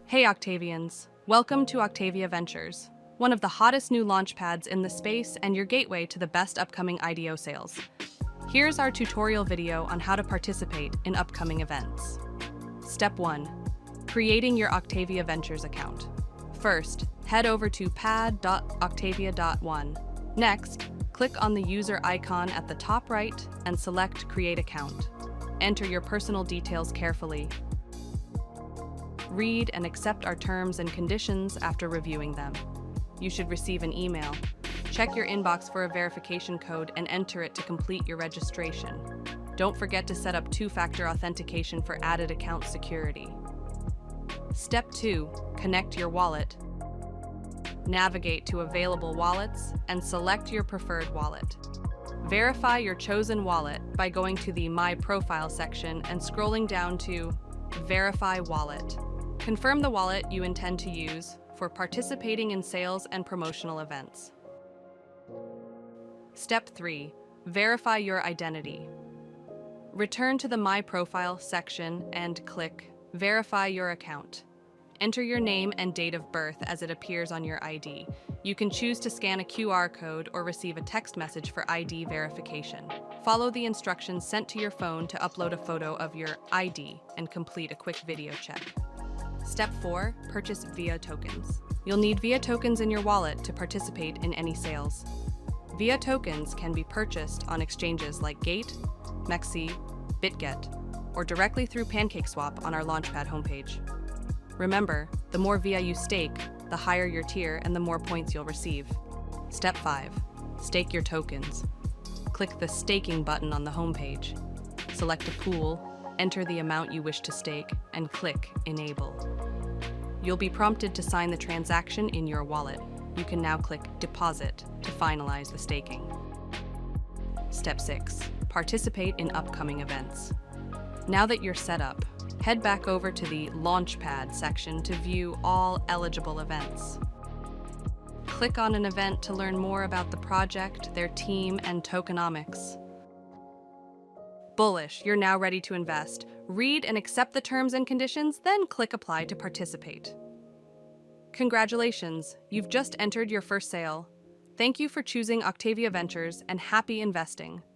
Hey Octavians, welcome to Octavia Ventures, one of the hottest new launchpads in the space and your gateway to the best upcoming IDO sales. Here's our tutorial video on how to participate in upcoming events. Step 1. Creating your Octavia Ventures account. First, head over to pad.octavia.one. Next, click on the user icon at the top right and select Create Account. Enter your personal details carefully. Read and accept our terms and conditions after reviewing them. You should receive an email. Check your inbox for a verification code and enter it to complete your registration. Don't forget to set up two-factor authentication for added account security. Step 2. Connect your wallet. Navigate to available wallets and select your preferred wallet. Verify your chosen wallet by going to the My Profile section and scrolling down to Verify Wallet. Confirm the wallet you intend to use for participating in sales and promotional events. Step 3. Verify your identity. Return to the My Profile section and click Verify your account. Enter your name and date of birth as it appears on your ID. You can choose to scan a QR code or receive a text message for ID verification. Follow the instructions sent to your phone to upload a photo of your ID and complete a quick video check. Step 4. Purchase VIA tokens. You'll need VIA tokens in your wallet to participate in any sales. VIA tokens can be purchased on exchanges like Gate, Mexi, BitGet, or directly through PancakeSwap on our Launchpad homepage. Remember, the more VIA you stake, the higher your tier and the more points you'll receive. Step 5. Stake your tokens. Click the Staking button on the homepage. Select a pool, enter the amount you wish to stake, and click Enable. You'll be prompted to sign the transaction in your wallet. You can now click Deposit to finalize the staking. Step 6. Participate in upcoming events. Now that you're set up, head back over to the Launchpad section to view all eligible events. Click on an event to learn more about the project, their team, and tokenomics. Bullish, you're now ready to invest. Read and accept the terms and conditions, then click Apply to participate. Congratulations, you've just entered your first sale. Thank you for choosing Octavia Ventures and happy investing.